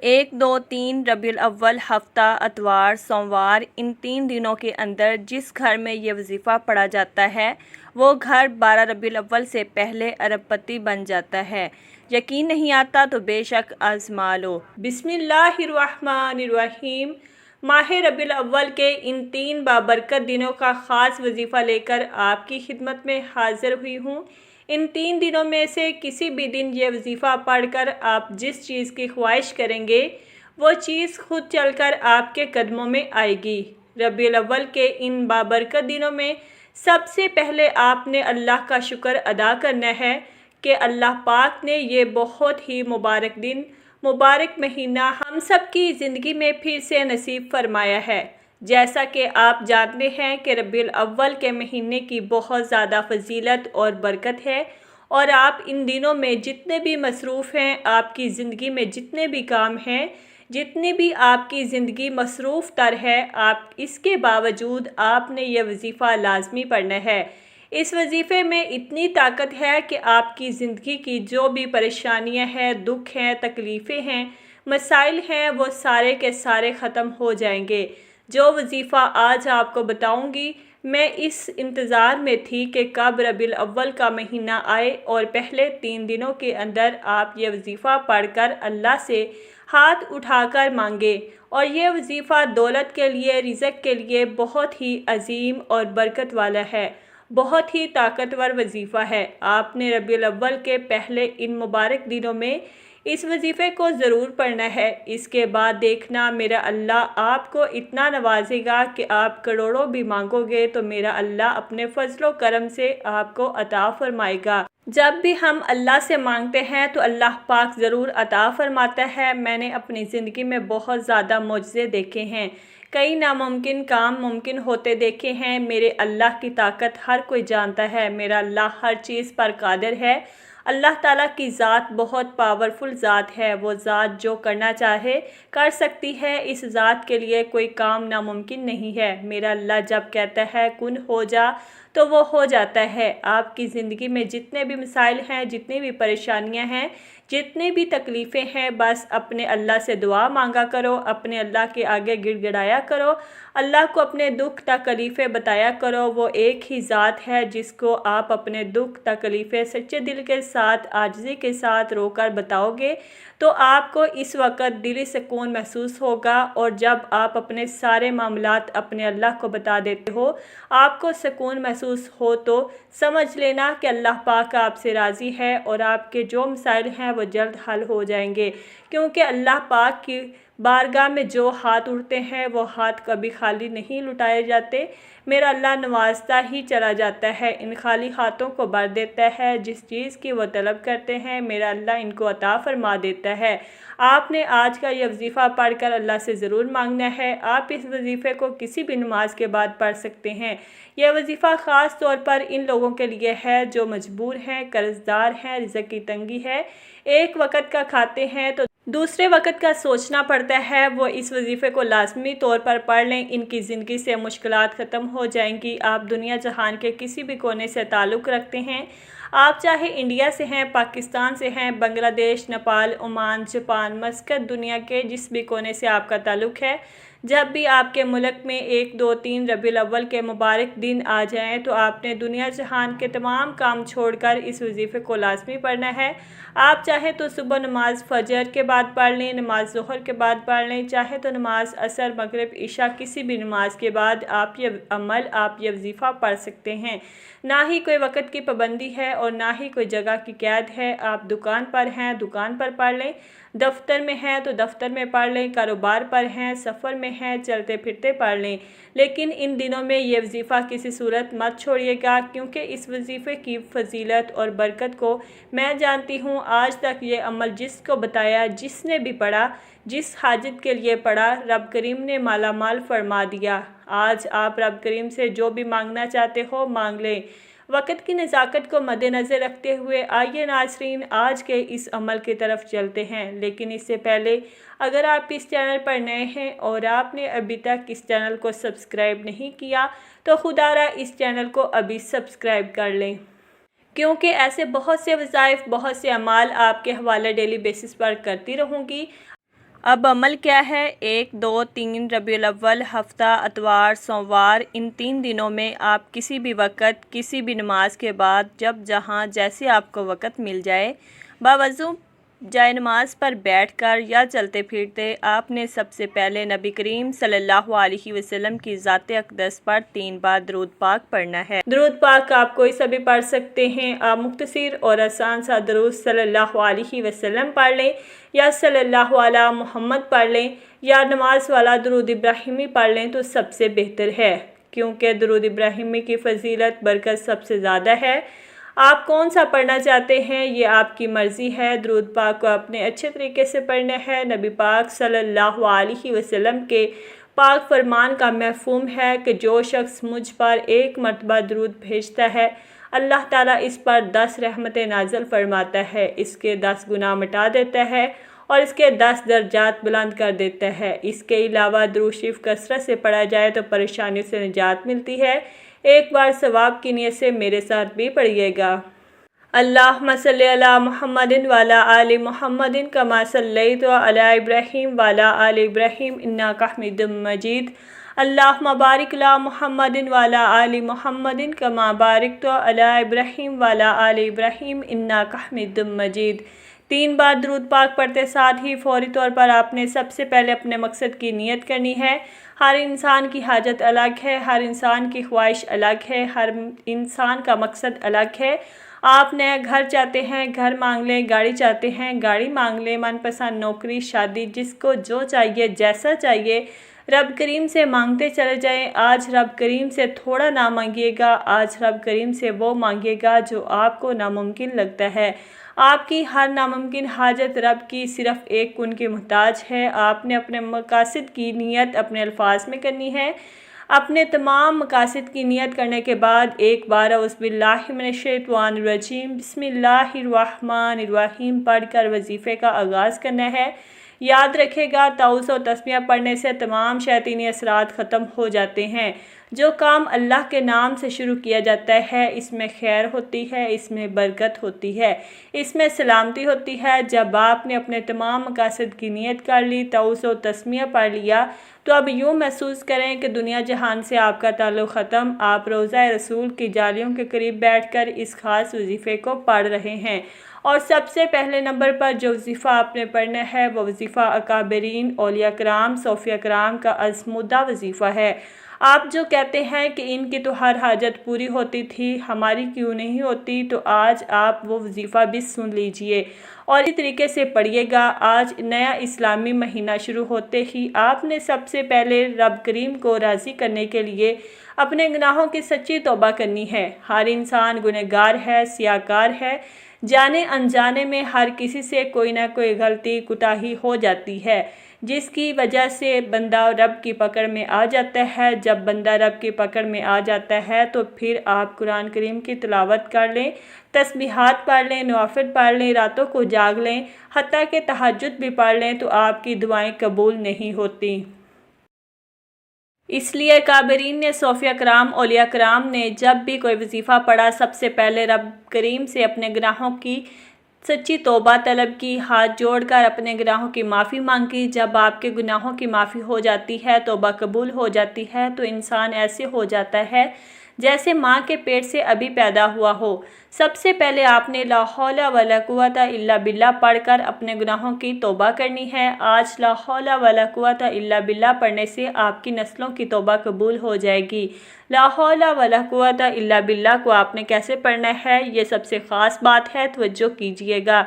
1، 2، 3 ربیع الاول ہفتہ اتوار سوموار ان 3 دنوں کے اندر جس گھر میں یہ وظیفہ پڑھا جاتا ہے وہ گھر 12 ربیع الاول سے پہلے ارب پتی بن جاتا ہے۔ یقین نہیں آتا تو بے شک آزما لو۔ بسم اللہ الرحمن الرحیم۔ ماہ ربیع الاول کے ان 3 بابرکت دنوں کا خاص وظیفہ لے کر آپ کی خدمت میں حاضر ہوئی ہوں۔ ان 3 دنوں میں سے کسی بھی دن یہ وظیفہ پڑھ کر آپ جس چیز کی خواہش کریں گے وہ چیز خود چل کر آپ کے قدموں میں آئے گی۔ ربیع الاول کے ان بابرکت دنوں میں سب سے پہلے آپ نے اللہ کا شکر ادا کرنا ہے کہ اللہ پاک نے یہ بہت ہی مبارک دن، مبارک مہینہ ہم سب کی زندگی میں پھر سے نصیب فرمایا ہے۔ جیسا کہ آپ جانتے ہیں کہ ربیع الاول کے مہینے کی بہت زیادہ فضیلت اور برکت ہے، اور آپ ان دنوں میں جتنے بھی مصروف ہیں، آپ کی زندگی میں جتنے بھی کام ہیں، جتنی بھی آپ کی زندگی مصروف تر ہے، اس کے باوجود آپ نے یہ وظیفہ لازمی پڑھنا ہے۔ اس وظیفے میں اتنی طاقت ہے کہ آپ کی زندگی کی جو بھی پریشانیاں ہیں، دکھ ہیں، تکلیفیں ہیں، مسائل ہیں، وہ سارے کے سارے ختم ہو جائیں گے۔ جو وظیفہ آج آپ کو بتاؤں گی، میں اس انتظار میں تھی کہ کب ربیع الاول کا مہینہ آئے اور پہلے 3 دنوں کے اندر آپ یہ وظیفہ پڑھ کر اللہ سے ہاتھ اٹھا کر مانگے، اور یہ وظیفہ دولت کے لیے، رزق کے لیے بہت ہی عظیم اور برکت والا ہے، بہت ہی طاقتور وظیفہ ہے۔ آپ نے ربیع الاول کے پہلے ان مبارک دنوں میں اس وظیفے کو ضرور پڑھنا ہے۔ اس کے بعد دیکھنا میرا اللہ آپ کو اتنا نوازے گا کہ آپ کروڑوں بھی مانگو گے تو میرا اللہ اپنے فضل و کرم سے آپ کو عطا فرمائے گا۔ جب بھی ہم اللہ سے مانگتے ہیں تو اللہ پاک ضرور عطا فرماتا ہے۔ میں نے اپنی زندگی میں بہت زیادہ معجزے دیکھے ہیں، کئی ناممکن کام ممکن ہوتے دیکھے ہیں۔ میرے اللہ کی طاقت ہر کوئی جانتا ہے، میرا اللہ ہر چیز پر قادر ہے۔ اللہ تعالیٰ کی ذات بہت پاورفل ذات ہے، وہ ذات جو کرنا چاہے کر سکتی ہے، اس ذات کے لیے کوئی کام ناممکن نہیں ہے۔ میرا اللہ جب کہتا ہے کن ہو جا تو وہ ہو جاتا ہے۔ آپ کی زندگی میں جتنے بھی مسائل ہیں، جتنی بھی پریشانیاں ہیں، جتنی بھی تکلیفیں ہیں، بس اپنے اللہ سے دعا مانگا کرو، اپنے اللہ کے آگے گڑ گڑایا کرو، اللہ کو اپنے دکھ تکلیفیں بتایا کرو۔ وہ ایک ہی ذات ہے جس کو آپ اپنے دکھ تکلیفیں سچے دل کے ساتھ، عاجزی کے ساتھ رو کر بتاؤ گے تو آپ کو اس وقت دلی سکون محسوس ہوگا، اور جب آپ اپنے سارے معاملات اپنے اللہ کو بتا دیتے ہو، آپ کو سکون محسوس ہو تو سمجھ لینا کہ اللہ پاک آپ سے راضی ہے، اور آپ کے جو مسائل ہیں وہ جلد حل ہو جائیں گے، کیونکہ اللہ پاک کی بارگاہ میں جو ہاتھ اٹھتے ہیں وہ ہاتھ کبھی خالی نہیں لٹائے جاتے۔ میرا اللہ نوازتا ہی چلا جاتا ہے، ان خالی ہاتھوں کو بھر دیتا ہے، جس چیز کی وہ طلب کرتے ہیں میرا اللہ ان کو عطا فرما دیتا ہے۔ آپ نے آج کا یہ وظیفہ پڑھ کر اللہ سے ضرور مانگنا ہے۔ آپ اس وظیفے کو کسی بھی نماز کے بعد پڑھ سکتے ہیں۔ یہ وظیفہ خاص طور پر ان لوگوں کے لیے ہے جو مجبور ہیں، قرض دار ہیں، رزق کی تنگی ہے، ایک وقت کا کھاتے ہیں تو دوسرے وقت کا سوچنا پڑتا ہے، وہ اس وظیفے کو لازمی طور پر پڑھ لیں، ان کی زندگی سے مشکلات ختم ہو جائیں گی۔ آپ دنیا جہان کے کسی بھی کونے سے تعلق رکھتے ہیں، آپ چاہے انڈیا سے ہیں، پاکستان سے ہیں، بنگلہ دیش، نیپال، عمان، جاپان، مسقط، دنیا کے جس بھی کونے سے آپ کا تعلق ہے، جب بھی آپ کے ملک میں 1، 2، 3 ربیع الاول کے مبارک دن آ جائیں تو آپ نے دنیا جہان کے تمام کام چھوڑ کر اس وظیفے کو لازمی پڑھنا ہے۔ آپ چاہے تو صبح نماز فجر کے بعد پڑھ لیں، نماز ظہر کے بعد پڑھ لیں، چاہے تو نماز عصر، مغرب، عشاء کسی بھی نماز کے بعد آپ یہ وظیفہ پڑھ سکتے ہیں۔ نہ ہی کوئی وقت کی پابندی ہے اور نہ ہی کوئی جگہ کی قید ہے۔ آپ دکان پر ہیں، دکان پر پڑھ لیں، دفتر میں ہیں تو دفتر میں پڑھ لیں، کاروبار پر ہیں، سفر میں ہیں، چلتے پھرتے پڑھ لیں، لیکن ان دنوں میں یہ وظیفہ کسی صورت مت چھوڑیے گا، کیونکہ اس وظیفے کی فضیلت اور برکت کو میں جانتی ہوں۔ آج تک یہ عمل جس کو بتایا، جس نے بھی پڑھا، جس حاجت کے لیے پڑھا، رب کریم نے مالا مال فرما دیا۔ آج آپ رب کریم سے جو بھی مانگنا چاہتے ہو مانگ لیں۔ وقت کی نزاکت کو مد نظر رکھتے ہوئے آئیے ناظرین آج کے اس عمل کی طرف چلتے ہیں، لیکن اس سے پہلے اگر آپ اس چینل پر نئے ہیں اور آپ نے ابھی تک اس چینل کو سبسکرائب نہیں کیا تو خدا را اس چینل کو ابھی سبسکرائب کر لیں، کیونکہ ایسے بہت سے وظائف، بہت سے اعمال آپ کے حوالے ڈیلی بیسس پر کرتی رہوں گی۔ اب عمل کیا ہے؟ 1، 2، 3 ربیع الاول، ہفتہ، اتوار، سوموار، ان 3 دنوں میں آپ کسی بھی وقت کسی بھی نماز کے بعد جب جہاں جیسے آپ کو وقت مل جائے باوضو جائے نماز پر بیٹھ کر یا چلتے پھرتے آپ نے سب سے پہلے نبی کریم صلی اللہ علیہ وسلم کی ذات اقدس پر 3 بار درود پاک پڑھنا ہے۔ درود پاک آپ کوئی سا بھی پڑھ سکتے ہیں۔ آپ مختصر اور آسان سا درود صلی اللہ علیہ وسلم پڑھ لیں یا صلی اللہ علیہ محمد پڑھ لیں یا نماز والا درود ابراہیمی پڑھ لیں تو سب سے بہتر ہے، کیونکہ درود ابراہیمی کی فضیلت برکت سب سے زیادہ ہے۔ آپ کون سا پڑھنا چاہتے ہیں یہ آپ کی مرضی ہے۔ درود پاک کو اپنے اچھے طریقے سے پڑھنا ہے۔ نبی پاک صلی اللہ علیہ وسلم کے پاک فرمان کا مفہوم ہے کہ جو شخص مجھ پر 1 مرتبہ درود بھیجتا ہے اللہ تعالیٰ اس پر 10 رحمتیں نازل فرماتا ہے، اس کے 10 گناہ مٹا دیتا ہے اور اس کے 10 درجات بلند کر دیتا ہے۔ اس کے علاوہ درود شریف کثرت سے پڑھا جائے تو پریشانیوں سے نجات ملتی ہے۔ ایک بار ثواب کی نیت سے میرے ساتھ بھی پڑھیے گا۔ اللہم صلی علی محمد وعلی آل محمد کما صلیت علی ابراہیم وعلی آل ابراہیم انک حمید مجید۔ اللہم بارک علی محمد وعلی آل محمد کما بارکت علی ابراہیم وعلی آل ابراہیم انک حمید مجید۔ 3 بار درود پاک پڑھتے ساتھ ہی فوری طور پر آپ نے سب سے پہلے اپنے مقصد کی نیت کرنی ہے۔ ہر انسان کی حاجت الگ ہے، ہر انسان کی خواہش الگ ہے، ہر انسان کا مقصد الگ ہے۔ آپ نیا گھر چاہتے ہیں، گھر مانگ لیں، گاڑی چاہتے ہیں، گاڑی مانگ لیں، من پسند نوکری، شادی، جس کو جو چاہیے جیسا چاہیے رب کریم سے مانگتے چلے جائیں۔ آج رب کریم سے تھوڑا نہ مانگیے گا، آج رب کریم سے وہ مانگیے گا جو آپ کو ناممکن لگتا ہے۔ آپ کی ہر ناممکن حاجت رب کی صرف ایک کن کی محتاج ہے۔ آپ نے اپنے مقاصد کی نیت اپنے الفاظ میں کرنی ہے۔ اپنے تمام مقاصد کی نیت کرنے کے بعد ایک بار اعوذ باللہ من الشیطان الرجیم بسم اللہ الرحمن الرحیم پڑھ کر وظیفے کا آغاز کرنا ہے۔ یاد رکھے گا تعوذ و تسمیہ پڑھنے سے تمام شیطانی اثرات ختم ہو جاتے ہیں۔ جو کام اللہ کے نام سے شروع کیا جاتا ہے اس میں خیر ہوتی ہے، اس میں برکت ہوتی ہے، اس میں سلامتی ہوتی ہے۔ جب آپ نے اپنے تمام مقاصد کی نیت کر لی، تعوذ و تسمیہ پڑھ لیا تو اب یوں محسوس کریں کہ دنیا جہان سے آپ کا تعلق ختم۔ آپ روضہ رسول کی جالیوں کے قریب بیٹھ کر اس خاص وظیفے کو پڑھ رہے ہیں، اور سب سے پہلے نمبر پر جو وظیفہ آپ نے پڑھنا ہے وہ وظیفہ اکابرین، اولیاء کرام، صوفیہ کرام کا آزمودہ وظیفہ ہے۔ آپ جو کہتے ہیں کہ ان کی تو ہر حاجت پوری ہوتی تھی، ہماری کیوں نہیں ہوتی، تو آج آپ وہ وظیفہ بھی سن لیجئے اور اسی طریقے سے پڑھیے گا۔ آج نیا اسلامی مہینہ شروع ہوتے ہی آپ نے سب سے پہلے رب کریم کو راضی کرنے کے لیے اپنے گناہوں کی سچی توبہ کرنی ہے۔ ہر انسان گنہگار ہے، سیاہکار ہے، جانے انجانے میں ہر کسی سے کوئی نہ کوئی غلطی کوتاہی ہو جاتی ہے، جس کی وجہ سے بندہ رب کی پکڑ میں آ جاتا ہے۔ جب بندہ رب کی پکڑ میں آ جاتا ہے تو پھر آپ قرآن کریم کی تلاوت کر لیں، تسبیحات پڑھ لیں، نوافل پڑھ لیں، راتوں کو جاگ لیں، حتیٰ کہ تہجد بھی پڑھ لیں تو آپ کی دعائیں قبول نہیں ہوتی۔ اس لیے اکابرین نے، صوفیہ کرام، اولیاء کرام نے جب بھی کوئی وظیفہ پڑھا سب سے پہلے رب کریم سے اپنے گناہوں کی سچی توبہ طلب کی، ہاتھ جوڑ کر اپنے گناہوں کی معافی مانگی۔ جب آپ کے گناہوں کی معافی ہو جاتی ہے، توبہ قبول ہو جاتی ہے تو انسان ایسے ہو جاتا ہے جیسے ماں کے پیٹ سے ابھی پیدا ہوا ہو۔ سب سے پہلے آپ نے لا حول ولا قوت الا باللہ پڑھ کر اپنے گناہوں کی توبہ کرنی ہے۔ آج لا حول ولا قوت الا باللہ پڑھنے سے آپ کی نسلوں کی توبہ قبول ہو جائے گی۔ لا حول ولا قوت الا باللہ کو آپ نے کیسے پڑھنا ہے یہ سب سے خاص بات ہے، توجہ کیجئے گا۔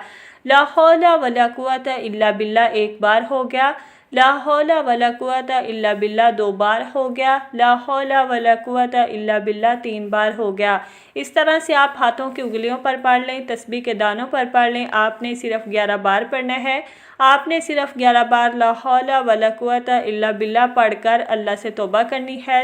لا حول ولا قوت الا باللہ 1 بار ہو گیا، لا حول ولا قوت الا باللہ 2 بار ہو گیا، لا حول ولا قوت الا باللہ 3 بار ہو گیا۔ اس طرح سے آپ ہاتھوں کی انگلیوں پر پڑھ لیں، تسبیح کے دانوں پر پڑھ لیں۔ آپ نے صرف 11 بار پڑھنا ہے۔ آپ نے صرف 11 بار لا حول ولا قوت الا باللہ پڑھ کر اللہ سے توبہ کرنی ہے۔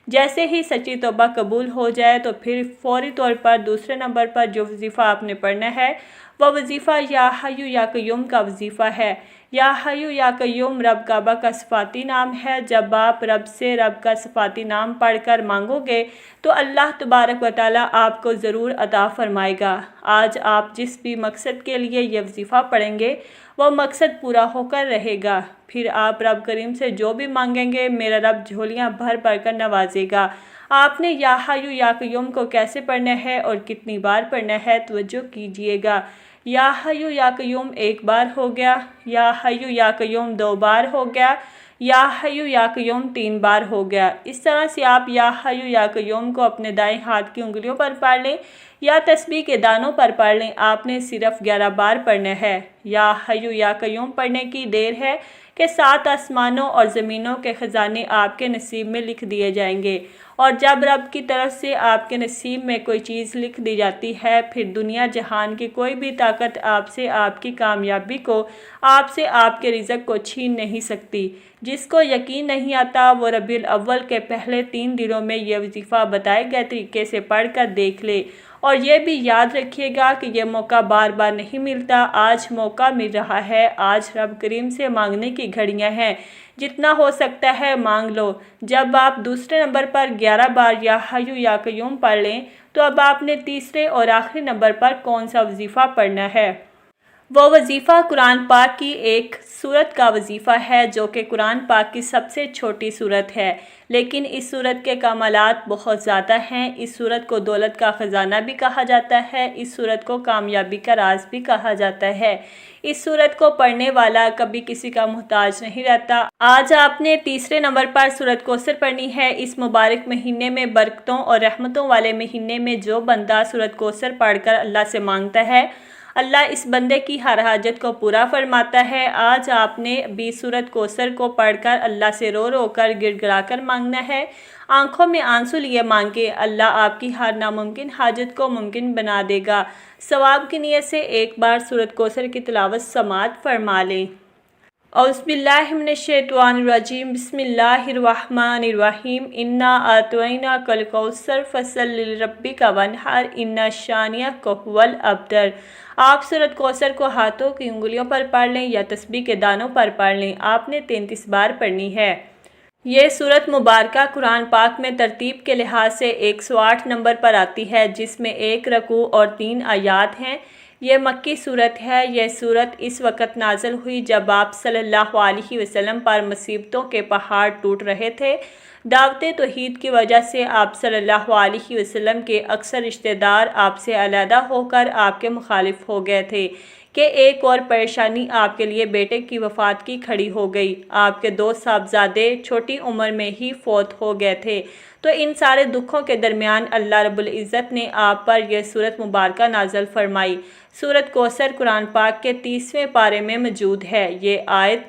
جیسے ہی سچی توبہ قبول ہو جائے تو پھر فوری طور پر دوسرے نمبر پر جو وظیفہ آپ نے پڑھنا ہے وہ وظیفہ یا حی یا قیوم کا وظیفہ ہے۔ یا حی یا قیوم رب کعبہ کا صفاتی نام ہے۔ جب آپ رب سے رب کا صفاتی نام پڑھ کر مانگو گے تو اللہ تبارک و تعالیٰ آپ کو ضرور عطا فرمائے گا۔ آج آپ جس بھی مقصد کے لیے یہ وظیفہ پڑھیں گے وہ مقصد پورا ہو کر رہے گا۔ پھر آپ رب کریم سے جو بھی مانگیں گے میرا رب جھولیاں بھر بھر کر نوازے گا۔ آپ نے یا حیّ یا قیوم کو کیسے پڑھنا ہے اور کتنی بار پڑھنا ہے توجہ کیجئے گا۔ یا حیّ یا قیوم ایک بار ہو گیا، یا حیّ یا قیوم 2 بار ہو گیا، یا حیّ یا قیوم 3 بار ہو گیا۔ اس طرح سے آپ یا حیّ یا قیوم کو اپنے دائیں ہاتھ کی انگلیوں پر پڑھ لیں یا تسبیح کے دانوں پر پڑھ لیں، آپ نے صرف 11 بار پڑھنا ہے۔ یا حیّ یا قیوم پڑھنے کی دیر ہے کہ 7 آسمانوں اور زمینوں کے خزانے آپ کے نصیب میں لکھ دیے جائیں گے، اور جب رب کی طرف سے آپ کے نصیب میں کوئی چیز لکھ دی جاتی ہے پھر دنیا جہان کی کوئی بھی طاقت آپ سے آپ کی کامیابی کو، آپ سے آپ کے رزق کو چھین نہیں سکتی۔ جس کو یقین نہیں آتا وہ ربیع الاول کے پہلے 3 دنوں میں یہ وظیفہ بتائے گئے طریقے سے پڑھ کر دیکھ لے، اور یہ بھی یاد رکھیے گا کہ یہ موقع بار بار نہیں ملتا۔ آج موقع مل رہا ہے، آج رب کریم سے مانگنے کی گھڑیاں ہیں، جتنا ہو سکتا ہے مانگ لو۔ جب آپ دوسرے نمبر پر 11 بار یا حیّ یا قیوم پڑھ لیں تو اب آپ نے تیسرے اور آخری نمبر پر کون سا وظیفہ پڑھنا ہے؟ وہ وظیفہ قرآن پاک کی ایک سورت کا وظیفہ ہے جو کہ قرآن پاک کی سب سے چھوٹی سورت ہے، لیکن اس سورت کے کمالات بہت زیادہ ہیں۔ اس سورت کو دولت کا خزانہ بھی کہا جاتا ہے، اس سورت کو کامیابی کا راز بھی کہا جاتا ہے۔ اس سورت کو پڑھنے والا کبھی کسی کا محتاج نہیں رہتا۔ آج آپ نے تیسرے نمبر پر سورت کوثر پڑھنی ہے۔ اس مبارک مہینے میں، برکتوں اور رحمتوں والے مہینے میں جو بندہ سورت کوثر پڑھ کر اللہ سے مانگتا ہے، اللہ اس بندے کی ہر حاجت کو پورا فرماتا ہے۔ آج آپ نے بھی سورت کوثر کو پڑھ کر اللہ سے رو رو کر گڑ گڑا کر مانگنا ہے۔ آنکھوں میں آنسو لیے مانگے، اللہ آپ کی ہر ناممکن حاجت کو ممکن بنا دے گا۔ ثواب کی نیت سے ایک بار سورت کوثر کی تلاوت سماعت فرما لیں۔ اعوذ باللہ من الشیطان الرجیم، بسم اللہ الرحمن الرحیم۔ انا اعطیناک الکوثر فصلی لربک وانحر ان شانئک ھو الابتر۔ آپ سورت کوثر کو ہاتھوں کی انگلیوں پر پڑھ لیں یا تسبیح کے دانوں پر پڑھ لیں، آپ نے 33 بار پڑھنی ہے۔ یہ سورت مبارکہ قرآن پاک میں ترتیب کے لحاظ سے 108 نمبر پر آتی ہے، جس میں 1 رکوع اور 3 آیات ہیں۔ یہ مکی سورت ہے۔ یہ سورت اس وقت نازل ہوئی جب آپ صلی اللہ علیہ وسلم پر مصیبتوں کے پہاڑ ٹوٹ رہے تھے۔ دعوت توحید کی وجہ سے آپ صلی اللہ علیہ وسلم کے اکثر رشتہ دار آپ سے علیحدہ ہو کر آپ کے مخالف ہو گئے تھے کہ ایک اور پریشانی آپ کے لیے بیٹے کی وفات کی کھڑی ہو گئی۔ آپ کے 2 صاحبزادے چھوٹی عمر میں ہی فوت ہو گئے تھے، تو ان سارے دکھوں کے درمیان اللہ رب العزت نے آپ پر یہ سورت مبارکہ نازل فرمائی۔ سورت کوثر قرآن پاک کے 30ویں پارے میں موجود ہے۔ یہ آیت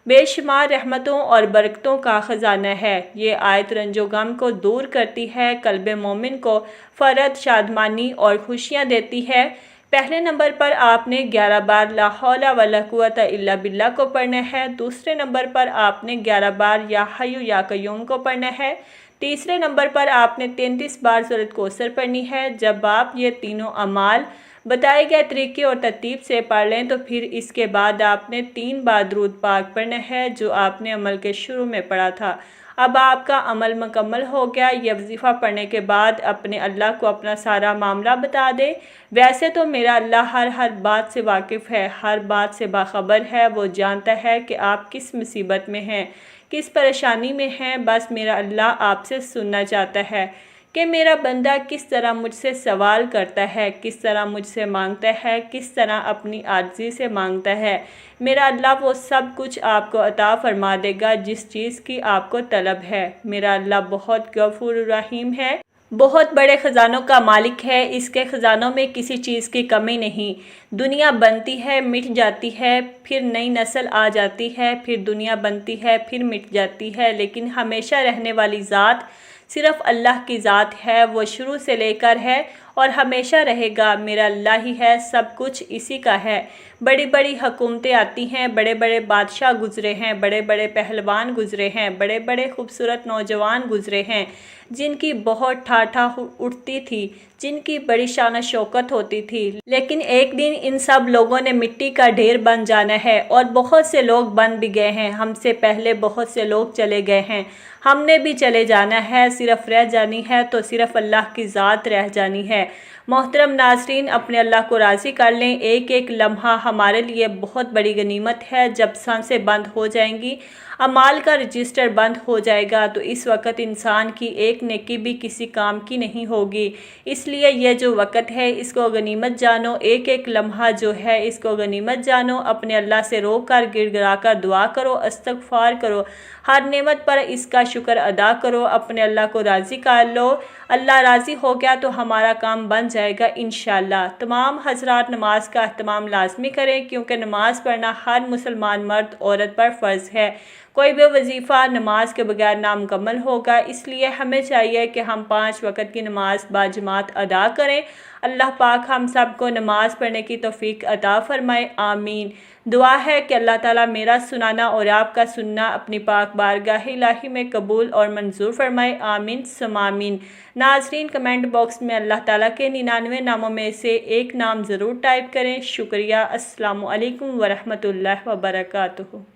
بے شمار رحمتوں اور برکتوں کا خزانہ ہے۔ یہ آیت رنج و غم کو دور کرتی ہے، قلب مومن کو فرحت، شادمانی اور خوشیاں دیتی ہے۔ پہلے نمبر پر آپ نے 11 بار لا حول ولا قوت الا باللہ کو پڑھنا ہے۔ دوسرے نمبر پر آپ نے 11 بار یا حیّ یا قیوم کو پڑھنا ہے۔ تیسرے نمبر پر آپ نے 33 بار سورت کوثر پڑھنی ہے۔ جب آپ یہ تینوں اعمال بتائے گئے طریقے اور ترتیب سے پڑھ لیں تو پھر اس کے بعد آپ نے 3 بار درود پاک پڑھنا ہے جو آپ نے عمل کے شروع میں پڑھا تھا۔ اب آپ کا عمل مکمل ہو گیا۔ یہ وظیفہ پڑھنے کے بعد اپنے اللہ کو اپنا سارا معاملہ بتا دیں۔ ویسے تو میرا اللہ ہر بات سے واقف ہے، ہر بات سے باخبر ہے۔ وہ جانتا ہے کہ آپ کس مصیبت میں ہیں، کس پریشانی میں ہیں۔ بس میرا اللہ آپ سے سننا چاہتا ہے کہ میرا بندہ کس طرح مجھ سے سوال کرتا ہے، کس طرح مجھ سے مانگتا ہے، کس طرح اپنی عاجزی سے مانگتا ہے۔ میرا اللہ وہ سب کچھ آپ کو عطا فرما دے گا جس چیز کی آپ کو طلب ہے۔ میرا اللہ بہت غفور الرحیم ہے، بہت بڑے خزانوں کا مالک ہے۔ اس کے خزانوں میں کسی چیز کی کمی نہیں۔ دنیا بنتی ہے، مٹ جاتی ہے، پھر نئی نسل آ جاتی ہے، پھر دنیا بنتی ہے، پھر مٹ جاتی ہے، لیکن ہمیشہ رہنے والی ذات صرف اللہ کی ذات ہے۔ وہ شروع سے لے کر ہے اور ہمیشہ رہے گا۔ میرا اللہ ہی ہے، سب کچھ اسی کا ہے۔ بڑی بڑی حکومتیں آتی ہیں، بڑے بڑے بادشاہ گزرے ہیں، بڑے بڑے پہلوان گزرے ہیں، بڑے بڑے خوبصورت نوجوان گزرے ہیں جن کی بہت ٹھاٹھا اٹھتی تھی، جن کی بڑی شان و شوکت ہوتی تھی، لیکن ایک دن ان سب لوگوں نے مٹی کا ڈھیر بن جانا ہے، اور بہت سے لوگ بن بھی گئے ہیں۔ ہم سے پہلے بہت سے لوگ چلے گئے ہیں، ہم نے بھی چلے جانا ہے۔ صرف رہ جانی ہے تو صرف اللہ کی ذات رہ جانی ہے۔ محترم ناظرین، اپنے اللہ کو راضی کر لیں۔ ایک ایک لمحہ ہمارے لیے بہت بڑی غنیمت ہے۔ جب سانسیں بند ہو جائیں گی، اعمال کا رجسٹر بند ہو جائے گا، تو اس وقت انسان کی ایک نیکی بھی کسی کام کی نہیں ہوگی۔ اس لیے یہ جو وقت ہے اس کو غنیمت جانو، ایک ایک لمحہ جو ہے اس کو غنیمت جانو۔ اپنے اللہ سے رو کر گر گرا کر دعا کرو، استغفار کرو، ہر نعمت پر اس کا شکر ادا کرو، اپنے اللہ کو راضی کر لو۔ اللہ راضی ہو گیا تو ہمارا کام بن جائے گا انشاءاللہ۔ تمام حضرات نماز کا اہتمام لازمی کریں، کیونکہ نماز پڑھنا ہر مسلمان مرد عورت پر فرض ہے۔ کوئی بھی وظیفہ نماز کے بغیر نامکمل ہوگا، اس لیے ہمیں چاہیے کہ ہم 5 وقت کی نماز باجماعت ادا کریں۔ اللہ پاک ہم سب کو نماز پڑھنے کی توفیق عطا فرمائے، آمین۔ دعا ہے کہ اللہ تعالیٰ میرا سنانا اور آپ کا سننا اپنی پاک بارگاہ الہی میں قبول اور منظور فرمائے، آمین ثم آمین۔ ناظرین، کمنٹ باکس میں اللہ تعالیٰ کے 99 ناموں میں سے ایک نام ضرور ٹائپ کریں۔ شکریہ۔ السلام علیکم ورحمۃ اللہ وبرکاتہ۔